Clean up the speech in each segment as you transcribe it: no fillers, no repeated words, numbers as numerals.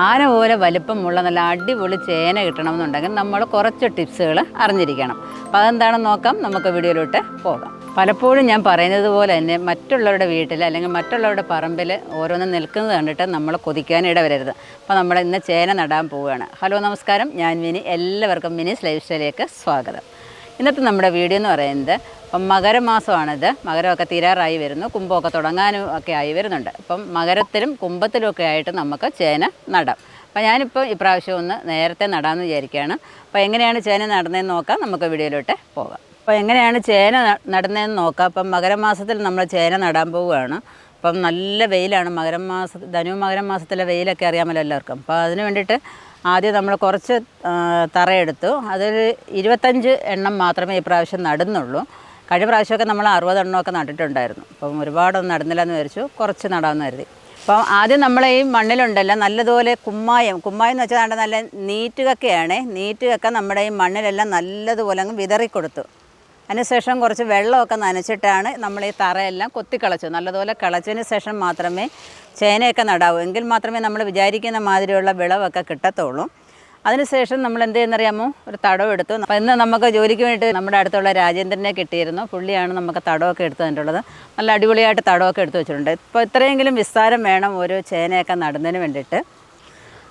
ആന പോലെ വലിപ്പമുള്ള നല്ല അടിപൊളി ചേന കിട്ടണമെന്നുണ്ടെങ്കിൽ നമ്മൾ കുറച്ച് ടിപ്സുകൾ അറിഞ്ഞിരിക്കണം. അപ്പോൾ അതെന്താണെന്ന് നോക്കാം, നമുക്ക് വീഡിയോയിലോട്ട് പോകാം. പലപ്പോഴും ഞാൻ പറയുന്നത് പോലെ തന്നെ മറ്റുള്ളവരുടെ വീട്ടിൽ അല്ലെങ്കിൽ മറ്റുള്ളവരുടെ പറമ്പിൽ ഓരോന്നും നിൽക്കുന്നത് കണ്ടിട്ട് നമ്മൾ കൊതിക്കാൻ ഇടവരരുത്. അപ്പോൾ നമ്മൾ ഇന്ന് ചേന നടാൻ പോവുകയാണ്. ഹലോ നമസ്കാരം, ഞാൻ മിനി. എല്ലാവർക്കും മിനീസ് ലൈഫ് സ്റ്റൈലിലേക്ക് സ്വാഗതം. ഇന്നത്തെ നമ്മുടെ വീഡിയോ എന്ന് പറയുന്നത് ഇപ്പം മകരമാസമാണിത്. മകരമൊക്കെ തീരാറായി വരുന്നു, കുംഭമൊക്കെ തുടങ്ങാനും ഒക്കെ ആയി വരുന്നുണ്ട്. അപ്പം മകരത്തിലും കുംഭത്തിലും ഒക്കെ ആയിട്ട് നമുക്ക് ചേന നടാം. അപ്പോൾ ഞാനിപ്പോൾ ഇപ്രാവശ്യം ഒന്ന് നേരത്തെ നടാമെന്ന് വിചാരിക്കുകയാണ്. അപ്പോൾ എങ്ങനെയാണ് ചേന നടുന്നതെന്ന് നോക്കാം, നമുക്ക് വീഡിയോയിലോട്ട് പോകാം. അപ്പോൾ എങ്ങനെയാണ് ചേന നടുന്നതെന്ന് നോക്കാം. അപ്പം മകരമാസത്തിൽ നമ്മൾ ചേന നടാൻ പോവുകയാണ്. അപ്പം നല്ല വെയിലാണ് ധനു മകരം മാസത്തിലെ വെയിലൊക്കെ അറിയാമല്ലോ എല്ലാവർക്കും. അപ്പോൾ അതിന് വേണ്ടിയിട്ട് ആദ്യം നമ്മൾ കുറച്ച് തറയെടുത്തു. അതിൽ 25 എണ്ണം മാത്രമേ ഈ പ്രാവശ്യം നടുന്നുള്ളൂ. കഴിഞ്ഞ പ്രാവശ്യമൊക്കെ നമ്മൾ 60 എണ്ണമൊക്കെ നട്ടിട്ടുണ്ടായിരുന്നു. അപ്പം ഒരുപാടൊന്നും നടുന്നില്ലെന്ന് വിചാരിച്ചു, കുറച്ച് നടാമെന്ന് കരുതി. അപ്പം ആദ്യം നമ്മൾ ഈ മണ്ണിലുണ്ടല്ലോ നല്ലതുപോലെ കുമ്മായം എന്ന് വെച്ചാൽ നല്ല നീറ്റുകക്കയാണ്. നീറ്റുകക്ക നമ്മുടെ ഈ മണ്ണിലെല്ലാം നല്ലതുപോലെ അങ്ങ് വിതറിക്കൊടുത്തു. അതിനുശേഷം കുറച്ച് വെള്ളമൊക്കെ നനച്ചിട്ടാണ് നമ്മൾ ഈ തറയെല്ലാം കൊത്തിക്കളച്ചു. നല്ലതുപോലെ കളച്ചതിന് ശേഷം മാത്രമേ ചേനയൊക്കെ നടാവൂ. എങ്കിൽ മാത്രമേ നമ്മൾ വിചാരിക്കുന്ന മാതിരിയുള്ള വിളവൊക്കെ കിട്ടത്തുള്ളൂ. അതിനുശേഷം നമ്മൾ എന്ത് ചെയ്യുന്നറിയാമോ, ഒരു തടം എടുത്തു. അപ്പോൾ ഇന്ന് നമുക്ക് ജോലിക്ക് വേണ്ടിയിട്ട് നമ്മുടെ അടുത്തുള്ള രാജേന്ദ്രനെ കിട്ടിയിരുന്നു. പുള്ളിയാണ് നമുക്ക് തടമൊക്കെ എടുത്തു തന്നിട്ടുള്ളത്. നല്ല അടിപൊളിയായിട്ട് തടമൊക്കെ എടുത്തു വെച്ചിട്ടുണ്ട്. ഇപ്പോൾ ഇത്രയെങ്കിലും വിസ്താരം വേണം ഒരു ചേനയൊക്കെ നടുന്നതിന് വേണ്ടിയിട്ട്.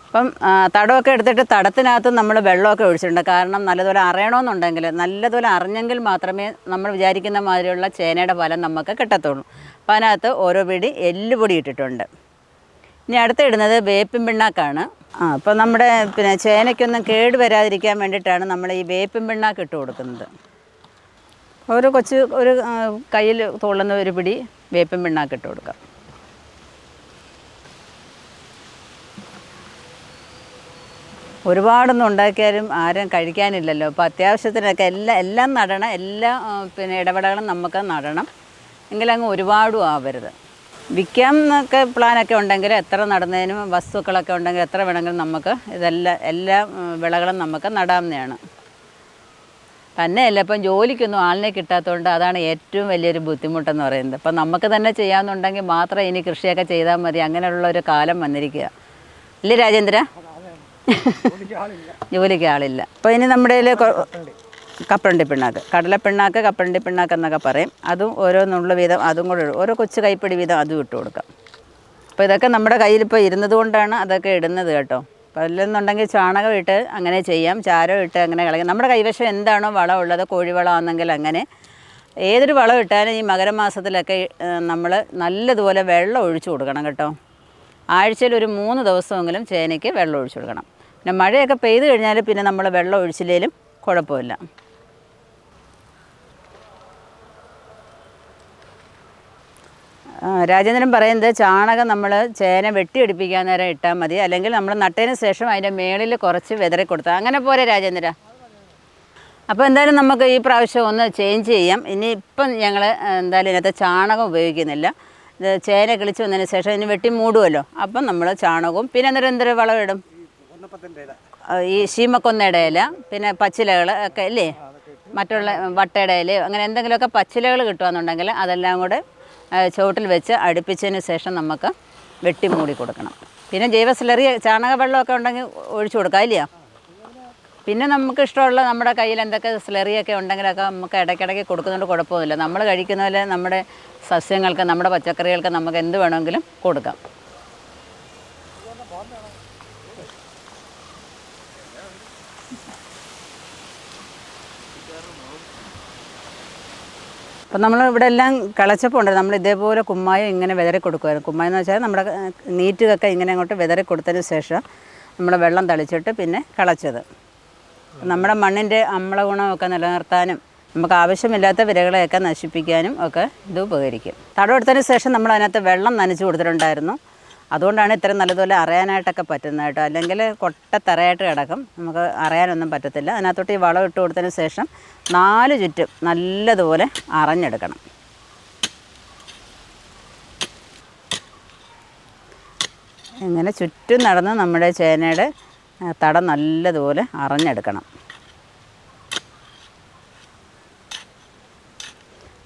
അപ്പം തടമൊക്കെ എടുത്തിട്ട് തടത്തിനകത്ത് നമ്മൾ വെള്ളമൊക്കെ ഒഴിച്ചിട്ടുണ്ട്. കാരണം നല്ലതുപോലെ അറിയണമെന്നുണ്ടെങ്കിൽ, നല്ലതുപോലെ അറിഞ്ഞെങ്കിൽ മാത്രമേ നമ്മൾ വിചാരിക്കുന്ന മാതിരിയുള്ള ചേനയുടെ ഫലം നമുക്ക് കിട്ടത്തുള്ളൂ. അപ്പം അതിനകത്ത് ഓരോ പിടി എല്ലുപൊടി ഇട്ടിട്ടുണ്ട്. ഇനി അടുത്തിടുന്നത് വേപ്പിൻ പിണ്ണാക്കാണ്. അപ്പോൾ നമ്മുടെ ചേനയ്ക്കൊന്നും കേട് വരാതിരിക്കാൻ വേണ്ടിയിട്ടാണ് നമ്മൾ ഈ വേപ്പിൻ പിണ്ണാക്ക് ഇട്ട് കൊടുക്കുന്നത്. ഒരു കയ്യിൽ തുള്ളുന്ന ഒരു പിടി വേപ്പിൻ പിണ്ണാക്ക് ഇട്ട് കൊടുക്കാം. ഒരുപാടൊന്നും ഉണ്ടാക്കിയാലും ആരും കഴിക്കാനില്ലല്ലോ. അപ്പോൾ അത്യാവശ്യത്തിനൊക്കെ എല്ലാം നടണം. എല്ലാ ഇടപെടലും നമുക്ക് നടണം. എങ്കിലങ്ങ് ഒരുപാടും ആവരുത്. വിൽക്കാം എന്നൊക്കെ പ്ലാനൊക്കെ ഉണ്ടെങ്കിൽ എത്ര നടുന്നതിനും വസ്തുക്കളൊക്കെ ഉണ്ടെങ്കിൽ എത്ര വേണമെങ്കിലും നമുക്ക് എല്ലാ വിളകളും നമുക്ക് നടാവുന്നതാണ്. തന്നെയല്ല, ഇപ്പം ജോലിക്കൊന്നും ആളിനെ കിട്ടാത്തതുകൊണ്ട് അതാണ് ഏറ്റവും വലിയൊരു ബുദ്ധിമുട്ടെന്ന് പറയുന്നത്. അപ്പം നമുക്ക് തന്നെ ചെയ്യാമെന്നുണ്ടെങ്കിൽ മാത്രം ഇനി കൃഷിയൊക്കെ ചെയ്താൽ മതി. അങ്ങനെയുള്ളൊരു കാലം വന്നിരിക്കുക ഇല്ലേ രാജേന്ദ്ര? ജോലിക്ക് ആളില്ല. അപ്പോൾ ഇനി നമ്മുടെ കപ്പലണ്ടി പിണ്ണാക്ക്, കടലപ്പിണ്ണാക്ക്, കപ്പലണ്ടി പിണ്ണാക്ക് എന്നൊക്കെ പറയും. അതും ഓരോ നുള്ളു വീതം അതും കൂടെ ഓരോ കൊച്ചു കൈപ്പിടി വീതം അതും ഇട്ട് കൊടുക്കാം. അപ്പോൾ ഇതൊക്കെ നമ്മുടെ കയ്യിലിപ്പോൾ ഇരുന്നത് കൊണ്ടാണ് അതൊക്കെ ഇടുന്നത് കേട്ടോ. അപ്പോൾ അല്ലെന്നുണ്ടെങ്കിൽ ചാണകം ഇട്ട് അങ്ങനെ ചെയ്യാം, ചാരം ഇട്ട് അങ്ങനെ കളയാം. നമ്മുടെ കൈവശം എന്താണോ വളം ഉള്ളത്, കോഴിവളമാണെങ്കിൽ അങ്ങനെ ഏതൊരു വളം ഇട്ടാലും ഈ മകരമാസത്തിലൊക്കെ നമ്മൾ നല്ലതുപോലെ വെള്ളം ഒഴിച്ചു കൊടുക്കണം കേട്ടോ. ആഴ്ചയിൽ ഒരു 3 ദിവസമെങ്കിലും ചേനയ്ക്ക് വെള്ളം ഒഴിച്ചു കൊടുക്കണം. പിന്നെ മഴയൊക്കെ പെയ്ത് കഴിഞ്ഞാൽ പിന്നെ നമ്മൾ വെള്ളം ഒഴിച്ചില്ലെങ്കിലും കുഴപ്പമില്ല. രാജേന്ദ്രൻ പറയുന്നത് ചാണകം നമ്മൾ ചേന വെട്ടിയെടുപ്പിക്കാൻ നേരം ഇട്ടാൽ മതി. അല്ലെങ്കിൽ നമ്മൾ നട്ടതിന് ശേഷം അതിൻ്റെ മേളിൽ കുറച്ച് വിതറി കൊടുത്താൽ അങ്ങനെ പോരെ രാജേന്ദ്ര? അപ്പോൾ എന്തായാലും നമുക്ക് ഈ പ്രാവശ്യം ഒന്ന് ചേഞ്ച് ചെയ്യാം. ഇനിയിപ്പം ഞങ്ങൾ എന്തായാലും ഇതിനകത്ത് ചാണകം ഉപയോഗിക്കുന്നില്ല. ചേന കിളിച്ച് വന്നതിന് ശേഷം ഇതിന് വെട്ടി മൂടുമല്ലോ. അപ്പം നമ്മൾ ചാണകവും പിന്നെ എന്തൊരു വളം ഇടും, ഈ ശീമക്കൊന്നയുടെ ഇല, പിന്നെ പച്ചിലകൾ ഒക്കെ ഇല്ലേ, മറ്റുള്ള വട്ടയുടെ ഇല, അങ്ങനെ എന്തെങ്കിലുമൊക്കെ പച്ചിലകൾ കിട്ടുകയെന്നുണ്ടെങ്കിൽ അതെല്ലാം കൂടെ ചുവട്ടിൽ വെച്ച് അടുപ്പിച്ചതിന് ശേഷം നമുക്ക് വെട്ടി മൂടി കൊടുക്കണം. പിന്നെ ജൈവ സ്ലറി ചാണക വെള്ളമൊക്കെ ഉണ്ടെങ്കിൽ ഒഴിച്ചു കൊടുക്കാം ഇല്ലയോ. പിന്നെ നമുക്ക് ഇഷ്ടമുള്ള നമ്മുടെ കയ്യിൽ എന്തൊക്കെ സ്ലറിയൊക്കെ ഉണ്ടെങ്കിലൊക്കെ നമുക്ക് ഇടയ്ക്കിടയ്ക്ക് കൊടുക്കുന്നുണ്ട്, കുഴപ്പമൊന്നുമില്ല. നമ്മൾ കഴിക്കുന്ന പോലെ നമ്മുടെ സസ്യങ്ങൾക്ക്, നമ്മുടെ പച്ചക്കറികൾക്ക് നമുക്ക് എന്ത് വേണമെങ്കിലും കൊടുക്കാം. അപ്പം നമ്മൾ ഇവിടെ എല്ലാം കളച്ചപ്പോൾ ഉണ്ട്, നമ്മൾ ഇതേപോലെ കുമ്മായം ഇങ്ങനെ വിതറി കൊടുക്കുമായിരുന്നു. കുമ്മായം എന്ന് വെച്ചാൽ നമ്മുടെ നീറ്റുകയൊക്കെ ഇങ്ങനെ അങ്ങോട്ട് വിതറി കൊടുത്തതിന് ശേഷം നമ്മൾ വെള്ളം തളിച്ചിട്ട് പിന്നെ കളച്ചത്. നമ്മുടെ മണ്ണിൻ്റെ അമ്ല ഗുണമൊക്കെ നിലനിർത്താനും നമുക്ക് ആവശ്യമില്ലാത്ത വിരകളെയൊക്കെ നശിപ്പിക്കാനും ഒക്കെ ഇത് ഉപകരിക്കും. തടം എടുത്തതിന് ശേഷം നമ്മൾ അതിനകത്ത് വെള്ളം നനച്ച് കൊടുത്തിട്ടുണ്ടായിരുന്നു. അതുകൊണ്ടാണ് ഇത്രയും നല്ലതുപോലെ അറിയാനായിട്ടൊക്കെ പറ്റുന്നത് കേട്ടോ. അല്ലെങ്കിൽ കൊട്ടത്തറയായിട്ട് കിടക്കും, നമുക്ക് അറിയാനൊന്നും പറ്റത്തില്ല. അതിനകത്തോട്ട് ഈ വളം ഇട്ട് കൊടുത്തതിന് ശേഷം 4 ചുറ്റും നല്ലതുപോലെ അറിഞ്ഞെടുക്കണം. ഇങ്ങനെ ചുറ്റും നടന്ന് നമ്മുടെ ചേനയുടെ തടം നല്ലതുപോലെ അറിഞ്ഞെടുക്കണം.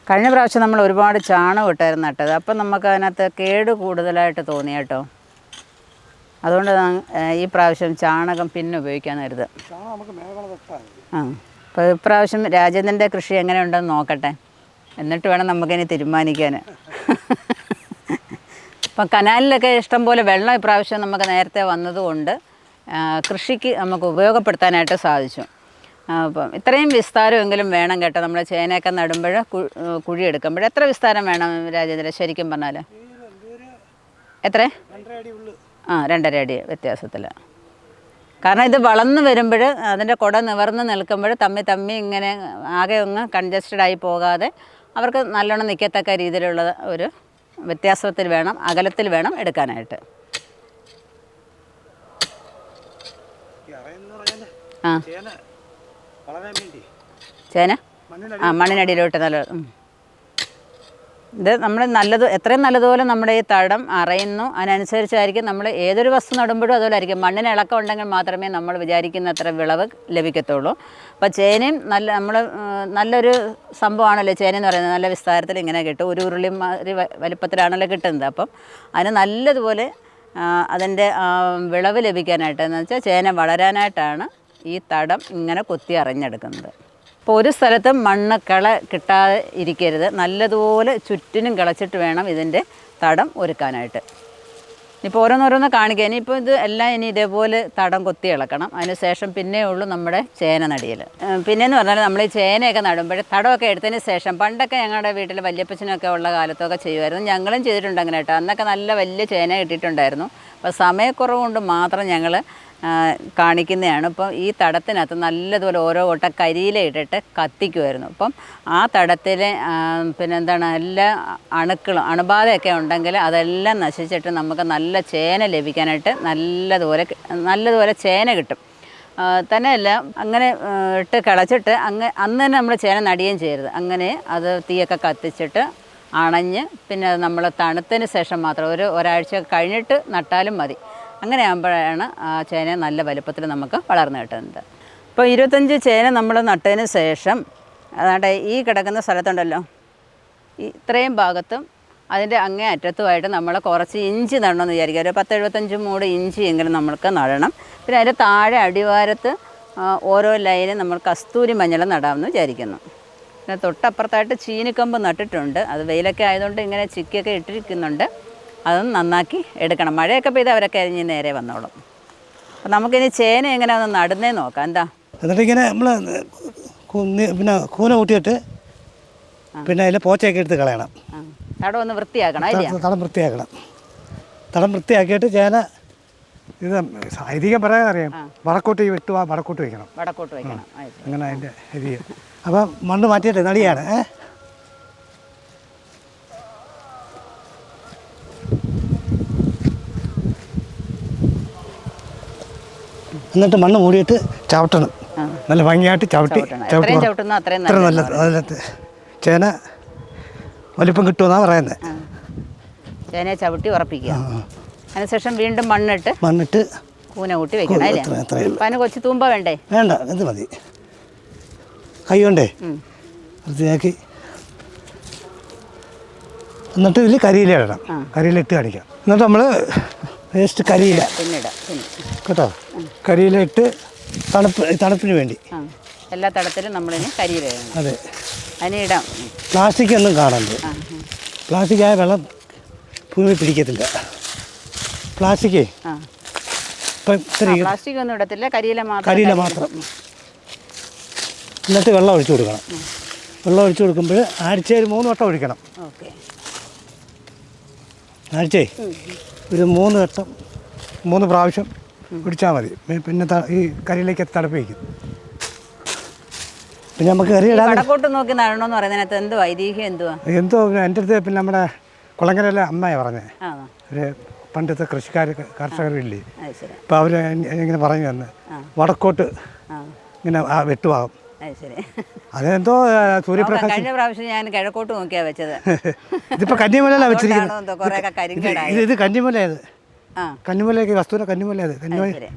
കഴിഞ്ഞ പ്രാവശ്യം നമ്മൾ ഒരുപാട് ചാണകം ഇട്ടായിരുന്നു നട്ടത്. അപ്പം നമുക്ക് അതിനകത്ത് കേട് കൂടുതലായിട്ട് തോന്നി കേട്ടോ. അതുകൊണ്ട് ഈ പ്രാവശ്യം ചാണകം പിന്നെ ഉപയോഗിക്കാമെന്ന് കരുത്. ആ, അപ്പോൾ ഇപ്രാവശ്യം രാജേന്ദ്രൻ്റെ കൃഷി എങ്ങനെയുണ്ടെന്ന് നോക്കട്ടെ, എന്നിട്ട് വേണം നമുക്കിനി തീരുമാനിക്കാൻ. ഇപ്പം കനാലിലൊക്കെ ഇഷ്ടംപോലെ വെള്ളം ഇപ്രാവശ്യം നമുക്ക് നേരത്തെ വന്നതുകൊണ്ട് കൃഷിക്ക് നമുക്ക് ഉപയോഗപ്പെടുത്താനായിട്ട് സാധിച്ചു. അപ്പം ഇത്രയും വിസ്താരമെങ്കിലും വേണം കേട്ടോ. നമ്മൾ ചേനയൊക്കെ നടുമ്പോൾ കുഴിയെടുക്കുമ്പോൾ എത്ര വിസ്താരം വേണം രാജേന്ദ്ര ശരിക്കും പറഞ്ഞാൽ? എത്ര? 2.5 അടി വ്യത്യാസത്തിൽ. കാരണം ഇത് വളർന്ന് വരുമ്പോൾ അതിൻ്റെ കുട നിവർന്ന് നിൽക്കുമ്പോൾ തമ്മി ഇങ്ങനെ ആകെ ഒന്ന് കൺജസ്റ്റഡ് ആയി പോകാതെ അവർക്ക് നല്ലോണം നിൽക്കത്തക്ക രീതിയിലുള്ള ഒരു വ്യത്യാസത്തിൽ വേണം, അകലത്തിൽ വേണം എടുക്കാനായിട്ട്. ആ, ചേന മണ്ണിനടിയിലോട്ട് നല്ല ഇത് നമ്മൾ എത്രയും നല്ലതുപോലെ നമ്മുടെ ഈ തടം അറിയുന്നു, അതിനനുസരിച്ചായിരിക്കും നമ്മൾ ഏതൊരു വസ്തു നടുമ്പോഴും അതുപോലെ ആയിരിക്കും. മണ്ണിന് ഇളക്കം ഉണ്ടെങ്കിൽ മാത്രമേ നമ്മൾ വിചാരിക്കുന്ന അത്ര വിളവ് ലഭിക്കത്തുള്ളൂ. അപ്പോൾ ചേനയും നല്ലൊരു സംഭവമാണല്ലോ ചേന എന്ന് പറയുന്നത്. നല്ല വിസ്താരത്തിൽ ഇങ്ങനെ കിട്ടും, ഒരു ഉരുളി വലിപ്പത്തിലാണല്ലോ കിട്ടുന്നത്. അപ്പം അതിന് നല്ലതുപോലെ അതിൻ്റെ വിളവ് ലഭിക്കാനായിട്ട് എന്ന് വെച്ചാൽ ചേന വളരാനായിട്ടാണ് ഈ തടം ഇങ്ങനെ കൊത്തി അറിഞ്ഞെടുക്കുന്നത്. അപ്പോൾ ഒരു സ്ഥലത്തും മണ്ണ് കിട്ടാതെ ഇരിക്കരുത്. നല്ലതുപോലെ ചുറ്റിനും കിളച്ചിട്ട് വേണം ഇതിൻ്റെ തടം ഒരുക്കാനായിട്ട്. ഇപ്പോൾ ഓരോന്നോരോന്ന് കാണിക്കുക. ഇനിയിപ്പോൾ ഇത് എല്ലാം ഇനി ഇതേപോലെ തടം കൊത്തി ഇളക്കണം. അതിന് ശേഷം പിന്നെ ഉള്ളൂ നമ്മുടെ ചേന നടിയൽ. പിന്നെയെന്ന് പറഞ്ഞാൽ നമ്മൾ ഈ ചേനയൊക്കെ നടുമ്പോൾ തടമൊക്കെ എടുത്തതിന് ശേഷം, പണ്ടൊക്കെ ഞങ്ങളുടെ വീട്ടിൽ വല്യപ്പച്ചനൊക്കെ ഉള്ള കാലത്തൊക്കെ ചെയ്യുമായിരുന്നു. ഞങ്ങളും ചെയ്തിട്ടുണ്ട് അങ്ങനെ കേട്ടോ. അന്നൊക്കെ നല്ല വലിയ ചേന കിട്ടിയിട്ടുണ്ടായിരുന്നു. അപ്പോൾ സമയക്കുറവ് കൊണ്ട് മാത്രം ഞങ്ങൾ കാണിക്കുന്നതാണ്. ഇപ്പം ഈ തടത്തിനകത്ത് നല്ലതുപോലെ ഓരോ കൊട്ട കരിയില ഇട്ടിട്ട് കത്തിക്കുമായിരുന്നു. അപ്പം ആ തടത്തിൽ പിന്നെന്താണ് എല്ലാ അണുബാധയൊക്കെ ഉണ്ടെങ്കിൽ അതെല്ലാം നശിച്ചിട്ട് നമുക്ക് നല്ല ചേന ലഭിക്കാനായിട്ട് നല്ലതുപോലെ ചേന കിട്ടും. തന്നെയല്ല അങ്ങനെ ഇട്ട് കിളച്ചിട്ട് അന്ന് തന്നെ നമ്മൾ ചേന നടുകയും ചെയ്യരുത്. അങ്ങനെ അത് തീയൊക്കെ കത്തിച്ചിട്ട് അണഞ്ഞ് പിന്നെ നമ്മൾ തണുത്തതിന് ശേഷം മാത്രം ഒരാഴ്ച കഴിഞ്ഞിട്ട് നട്ടാലും മതി. അങ്ങനെ ആകുമ്പോഴാണ് ആ ചേന നല്ല വലുപ്പത്തിൽ നമുക്ക് വളർന്നു കിട്ടുന്നത്. ഇപ്പോൾ 25 ചേന നമ്മൾ നട്ടതിന് ശേഷം അതാണ്ട് ഈ കിടക്കുന്ന സ്ഥലത്തുണ്ടല്ലോ, ഇത്രയും ഭാഗത്തും അതിൻ്റെ അങ്ങേ അറ്റത്തുമായിട്ട് നമ്മൾ കുറച്ച് ഇഞ്ചി നടണമെന്ന് വിചാരിക്കുക. ഒരു 10-75 മൂട് ഇഞ്ചി എങ്കിലും നമ്മൾക്ക് നടണം. പിന്നെ അതിൻ്റെ താഴെ അടിവാരത്ത് ഓരോ ലൈനും നമ്മൾ കസ്തൂരി മഞ്ഞൾ നടാമെന്ന് വിചാരിക്കുന്നു. പിന്നെ തൊട്ടപ്പുറത്തായിട്ട് ചീനിക്കമ്പ് നട്ടിട്ടുണ്ട്. അത് വെയിലൊക്കെ ആയതുകൊണ്ട് ഇങ്ങനെ ചിക്കിയൊക്കെ ഇട്ടിരിക്കുന്നുണ്ട്. അതും നന്നാക്കി എടുക്കണം. മഴയൊക്കെ പെയ്ത് അവരൊക്കെ അരിഞ്ഞ് നേരെ വന്നോളും. അപ്പം നമുക്കിനി ചേന എങ്ങനെ ഒന്ന് നടുന്നേ നോക്കാം. എന്താ എന്നിട്ട് ഇങ്ങനെ നമ്മൾ പിന്നെ കൂന കൂട്ടിയിട്ട് പിന്നെ അതിൽ പോച്ചയൊക്കെ എടുത്ത് കളയണം. തടം ഒന്ന് വൃത്തിയാക്കണം. തടം വൃത്തിയാക്കിയിട്ട് ചേന ഇത് അധികം പറയാൻ അറിയാം, വടക്കോട്ട് വടക്കോട്ട് വയ്ക്കണം. അങ്ങനെ അതിൻ്റെ രീതി. അപ്പം മണ്ണ് മാറ്റിയിട്ട് നടിയാണ്. എന്നിട്ട് മണ്ണ് മൂടിയിട്ട് ചവിട്ടണം. നല്ല ഭംഗിയായിട്ട് ചവിട്ടി അത്ര നല്ലത്. അതിനകത്ത് ചേന വലിപ്പം കിട്ടുമെന്നാണ് പറയുന്നത്. ചേനയെ ചവിട്ടി ഉറപ്പിക്കുക. അതിനുശേഷം വീണ്ടും മണ്ണിട്ട് കൂന കൂട്ടി വെക്കണം അല്ലേ? അതിന് കൊച്ചു തൂമ്പ വേണ്ടേ? വേണ്ട, ഇത് മതി. കൈ കൊണ്ടേ വൃത്തിയാക്കി എന്നിട്ട് ഇതിൽ കരിയില ഇടണം. കരിയില ഇട്ട് കാണിക്കാം. എന്നിട്ട് നമ്മൾ വേസ്റ്റ് കരിയില കേട്ടോ, കരിയില ഇട്ട് തണുപ്പിന് വേണ്ടി എല്ലാ തടത്തിലും നമ്മളിന് കരിയില വേണം. അതെ, അതിന് ഇടാം. പ്ലാസ്റ്റിക് ഒന്നും കാണരുത്. പ്ലാസ്റ്റിക് ആയ വെള്ളം ഭൂമി പിടിക്കത്തില്ല. പ്ലാസ്റ്റിക്കേ പ്ലാസ്റ്റിക് ഒന്നും ഇടത്തില്ല, കരിയില മാത്രം. എന്നിട്ട് വെള്ളം ഒഴിച്ചു കൊടുക്കണം. വെള്ളം ഒഴിച്ചു കൊടുക്കുമ്പോൾ ആഴ്ചയിൽ 3 വട്ടം ഒഴിക്കണം. ആഴ്ചയെ ഒരു 3 പ്രാവശ്യം ഒഴിച്ചാൽ മതി. പിന്നെ ഈ കരിയിലേക്ക് തണുപ്പ് വയ്ക്കും. പിന്നെ നമുക്ക് കറി ഇടാൻ നോക്കി നടണമെന്ന് പറയുന്നതിനകത്ത് എന്തോ ഐതിഹ്യം എന്തോ എൻ്റെ അടുത്ത് പിന്നെ നമ്മുടെ കുളങ്ങരയിലെ അമ്മയാണ് പറഞ്ഞത്. ഒരു പണ്ടത്തെ കർഷകരില്ലേ, അപ്പോൾ അവർ ഇങ്ങനെ പറഞ്ഞു തന്നെ വടക്കോട്ട് ഇങ്ങനെ വെട്ടുവാകും. അതെന്തോ സൂര്യപ്രകാശം. കഴിഞ്ഞ പ്രാവശ്യം ഞാൻ കിഴക്കോട്ട് നോക്കിയാ വെച്ചത്. ഇതിപ്പോൾ കന്നിമലയിലാണ് വെച്ചിരിക്കുന്നത്. ഇത് കന്നിമലയത്. കന്നിമലയ്ക്ക് വസ്തുവിനെ കന്നിമലയത്.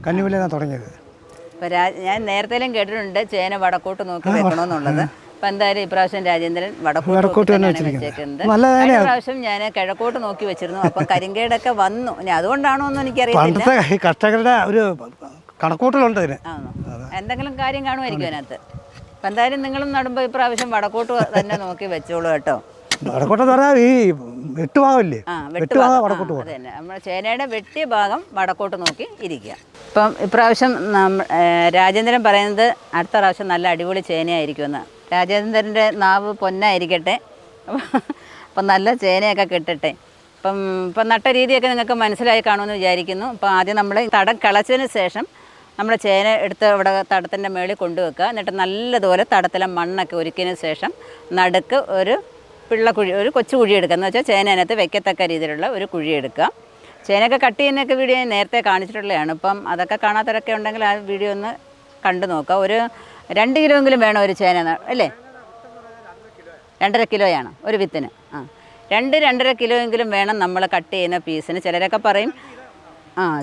കന്നിമലയാണ് തുടങ്ങിയത്. ഇപ്പം ഞാൻ നേരത്തേലും കേട്ടിട്ടുണ്ട് ചേന വടക്കോട്ട് നോക്കി വെക്കണമെന്നുള്ളത്. അപ്പം എന്തായാലും ഇപ്രാവശ്യം രാജേന്ദ്രൻ വടക്കോട്ട് തന്നെയാണ് വെച്ചേക്കുന്നത്. കഴിഞ്ഞ പ്രാവശ്യം ഞാൻ കിഴക്കോട്ട് നോക്കി വെച്ചിരുന്നു. അപ്പം കരിങ്കേടൊക്കെ വന്നു. ഇനി അതുകൊണ്ടാണോ എന്ന് എനിക്കറിയത്തില്ല. കർഷകരുടെ ഒരു കണക്കൂട്ടലുണ്ട് ഇതിന്. എന്തെങ്കിലും കാര്യം കാണുമായിരിക്കും അതിനകത്ത്. അപ്പം എന്തായാലും നിങ്ങളും നടുമ്പോൾ ഇപ്രാവശ്യം വടക്കോട്ട് തന്നെ നോക്കി വെച്ചോളൂ കേട്ടോ. വടക്കോട്ടെന്ന് പറഞ്ഞാൽ ഈ വെട്ടുഭാഗമില്ലേ, വടക്കോട്ട് അത് തന്നെ നമ്മുടെ ചേനയുടെ വെട്ടിയ ഭാഗം വടക്കോട്ട് നോക്കി ഇരിക്കുക. ഇപ്പം ഇപ്രാവശ്യം രാജേന്ദ്രൻ പറയുന്നത് അടുത്ത പ്രാവശ്യം നല്ല അടിപൊളി ചേനയായിരിക്കുമെന്ന്. രാജേന്ദ്രൻ്റെ നാവ് പൊന്നായിരിക്കട്ടെ. അപ്പം നല്ല ചേനയൊക്കെ കിട്ടട്ടെ. ഇപ്പം നട്ട രീതിയൊക്കെ നിങ്ങൾക്ക് മനസ്സിലായി കാണുമെന്ന് വിചാരിക്കുന്നു. അപ്പോൾ ആദ്യം നമ്മൾ തടം കിളച്ചതിന് ശേഷം നമ്മുടെ ചേന എടുത്ത് ഇവിടെ തടത്തിൻ്റെ മേളിൽ കൊണ്ടുവെക്കുക. എന്നിട്ട് നല്ലതുപോലെ തടത്തിലെ മണ്ണൊക്കെ ഒരുക്കിയതിന് ശേഷം നടുക്ക് ഒരു പിള്ളക്കുഴി, ഒരു കൊച്ചു കുഴി എടുക്കുക. എന്ന് വെച്ചാൽ ചേന അതിനകത്ത് വെക്കത്തക്ക രീതിയിലുള്ള ഒരു കുഴി എടുക്കുക. ചേനയൊക്കെ കട്ട് ചെയ്യുന്നതൊക്കെ വീഡിയോ നേരത്തെ കാണിച്ചിട്ടുള്ളതാണ്. ഇപ്പം അതൊക്കെ കാണാത്തവരൊക്കെ ഉണ്ടെങ്കിൽ ആ വീഡിയോ ഒന്ന് കണ്ടു നോക്കുക. ഒരു 2 കിലോയെങ്കിലും വേണം ഒരു ചേന, അല്ലേ? 2.5 കിലോയാണ് ഒരു വിത്തിന്. 2-2.5 കിലോയെങ്കിലും വേണം നമ്മൾ കട്ട് ചെയ്യുന്ന പീസിന്. ചിലരൊക്കെ പറയും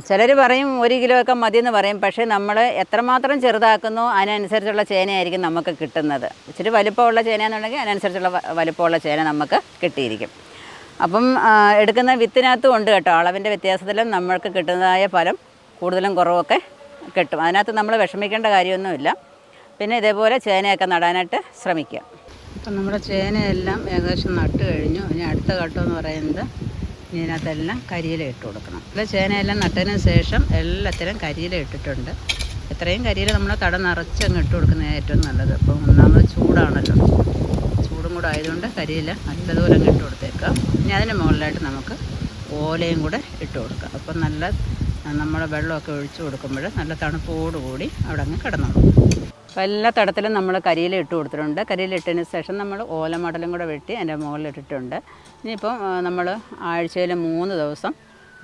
ചിലർ പറയും 1 കിലോ ഒക്കെ മതിയെന്ന് പറയും. പക്ഷേ നമ്മൾ എത്രമാത്രം ചെറുതാക്കുന്നോ അതിനനുസരിച്ചുള്ള ചേനയായിരിക്കും നമുക്ക് കിട്ടുന്നത്. ഇച്ചിരി വലിപ്പമുള്ള ചേനയാണെന്നുണ്ടെങ്കിൽ അതിനനുസരിച്ചുള്ള വലിപ്പമുള്ള ചേന നമുക്ക് കിട്ടിയിരിക്കും. അപ്പം എടുക്കുന്ന വിത്തിനകത്തും ഉണ്ട് കേട്ടോ, അളവിൻ്റെ വ്യത്യാസത്തിലും നമ്മൾക്ക് കിട്ടുന്നതായ ഫലം കൂടുതലും കുറവൊക്കെ കിട്ടും. അതിനകത്ത് നമ്മൾ വിഷമിക്കേണ്ട കാര്യമൊന്നുമില്ല. പിന്നെ ഇതേപോലെ ചേനയൊക്കെ നടാനായിട്ട് ശ്രമിക്കുക. അപ്പം നമ്മുടെ ചേനയെല്ലാം ഏകദേശം നട്ട് കഴിഞ്ഞു. ഇനി അടുത്ത ഘട്ടം എന്ന് പറയുന്നത് ഇതിനകത്തെല്ലാം കരിയില ഇട്ട് കൊടുക്കണം. അല്ല, ചേനയെല്ലാം നട്ടതിന് ശേഷം എല്ലാത്തിലും കരിയില ഇട്ടിട്ടുണ്ട്. എത്രയും കരിയില നമ്മൾ തടം നിറച്ചങ്ങ് ഇട്ട് കൊടുക്കുന്നത് ഏറ്റവും നല്ലത്. അപ്പം ഒന്നാമത് ചൂടാണല്ലോ, ചൂടും കൂടെ ആയതുകൊണ്ട് കരിയില നല്ലതുപോലെ അങ്ങ് ഇട്ട് കൊടുത്തേക്കാം. ഇനി അതിന് മുകളിലായിട്ട് നമുക്ക് ഓലയും കൂടെ ഇട്ട് കൊടുക്കാം. അപ്പം നല്ല നമ്മൾ വെള്ളമൊക്കെ ഒഴിച്ച് കൊടുക്കുമ്പോൾ നല്ല തണുപ്പോടുകൂടി അവിടെ അങ്ങ് കിടന്നോളും. അപ്പോൾ എല്ലാ തടത്തിലും നമ്മൾ കരിയില ഇട്ട് കൊടുത്തിട്ടുണ്ട്. കരിയില ഇട്ടതിന് ശേഷം നമ്മൾ ഓലമടലും കൂടെ വെട്ടി അതിൻ്റെ മുകളിലിട്ടിട്ടുണ്ട്. ഇനിയിപ്പം നമ്മൾ ആഴ്ചയിൽ 3 ദിവസം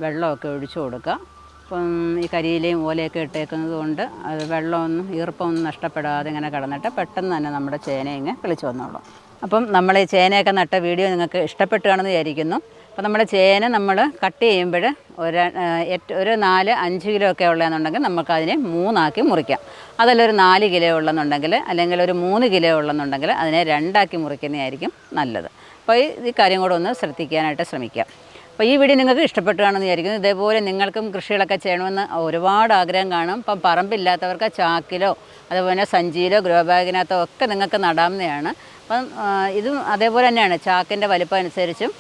വെള്ളമൊക്കെ ഒഴിച്ച് കൊടുക്കുക. അപ്പം ഈ കരിയിലയും ഓലയൊക്കെ ഇട്ടേക്കുന്നത് കൊണ്ട് അത് വെള്ളമൊന്നും ഈർപ്പമൊന്നും നഷ്ടപ്പെടാതെ ഇങ്ങനെ കിടന്നിട്ട് പെട്ടെന്ന് തന്നെ നമ്മുടെ ചേന ഇങ്ങ് കിളിച്ച് വന്നോളും. അപ്പം നമ്മൾ ഈ ചേനയൊക്കെ നട്ട വീഡിയോ നിങ്ങൾക്ക് ഇഷ്ടപ്പെട്ടു കാണുമെന്ന് വിചാരിക്കുന്നു. അപ്പോൾ നമ്മുടെ ചേന നമ്മൾ കട്ട് ചെയ്യുമ്പോൾ ഒരു 4-5 കിലോ ഒക്കെ ഉള്ളതെന്നുണ്ടെങ്കിൽ നമുക്കതിനെ 3 ആക്കി മുറിക്കാം. അതല്ല ഒരു 4 കിലോ ഉള്ളതെന്നുണ്ടെങ്കിൽ, അല്ലെങ്കിൽ ഒരു 3 കിലോ ഉള്ളതെന്നുണ്ടെങ്കിൽ അതിനെ 2 ആക്കി മുറിക്കുന്നതായിരിക്കും നല്ലത്. അപ്പോൾ ഈ കാര്യം കൂടെ ഒന്ന് ശ്രദ്ധിക്കാനായിട്ട് ശ്രമിക്കാം. അപ്പോൾ ഈ വീഡിയോ നിങ്ങൾക്ക് ഇഷ്ടപ്പെട്ടു കാണുമെന്ന് വിചാരിക്കുന്നു. ഇതേപോലെ നിങ്ങൾക്കും കൃഷികളൊക്കെ ചെയ്യണമെന്ന് ഒരുപാട് ആഗ്രഹം കാണും. ഇപ്പം പറമ്പില്ലാത്തവർക്ക് ചാക്കിലോ അതുപോലെ സഞ്ചിയിലോ ഗ്രോ ബാഗിനകത്തോ ഒക്കെ നിങ്ങൾക്ക് നടാവുന്നതാണ്. അപ്പം ഇതും അതേപോലെ തന്നെയാണ്. ചാക്കിൻ്റെ വലിപ്പം അനുസരിച്ചും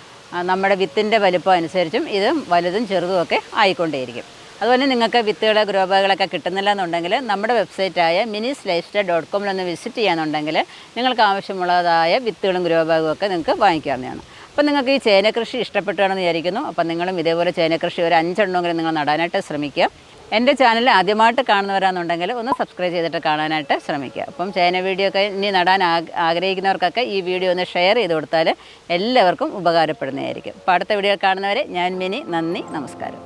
നമ്മുടെ വിത്തിൻ്റെ വലിപ്പം അനുസരിച്ചും ഇത് വലുതും ചെറുതും ഒക്കെ ആയിക്കൊണ്ടേയിരിക്കും. അതുപോലെ നിങ്ങൾക്ക് വിത്തുകൾ ഗ്രോ ബാഗുകളൊക്കെ കിട്ടുന്നില്ല എന്നുണ്ടെങ്കിൽ നമ്മുടെ വെബ്സൈറ്റായ minis-lifestyle.com വിസിറ്റ് ചെയ്യാന്നുണ്ടെങ്കിൽ നിങ്ങൾക്ക് ആവശ്യമുള്ളതായ വിത്തുകളും ഗ്രോ ബാഗും ഒക്കെ നിങ്ങൾക്ക് വാങ്ങിക്കാവുന്നതാണ്. അപ്പം നിങ്ങൾക്ക് ഈ ചേനക്കൃഷി ഇഷ്ടപ്പെട്ടാണെന്ന് വിചാരിക്കുന്നു. അപ്പം നിങ്ങളും ഇതേപോലെ ചേനക്കൃഷി ഒരു 5 എണ്ണമെങ്കിലും നിങ്ങൾ നടാനായിട്ട് ശ്രമിക്കുക. എൻ്റെ ചാനൽ ആദ്യമായിട്ട് കാണുന്നവരാണെന്നുണ്ടെങ്കിൽ ഒന്ന് സബ്സ്ക്രൈബ് ചെയ്തിട്ട് കാണാനായിട്ട് ശ്രമിക്കുക. അപ്പം ചേന വീഡിയോ ഒക്കെ ഇനി നടാൻ ആഗ്രഹിക്കുന്നവർക്കൊക്കെ ഈ വീഡിയോ ഒന്ന് ഷെയർ ചെയ്ത് കൊടുത്താൽ എല്ലാവർക്കും ഉപകാരപ്പെടുന്നതായിരിക്കും. അപ്പോൾ അടുത്ത വീഡിയോ കാണുന്നവരെ ഞാൻ മിനി. നന്ദി, നമസ്കാരം.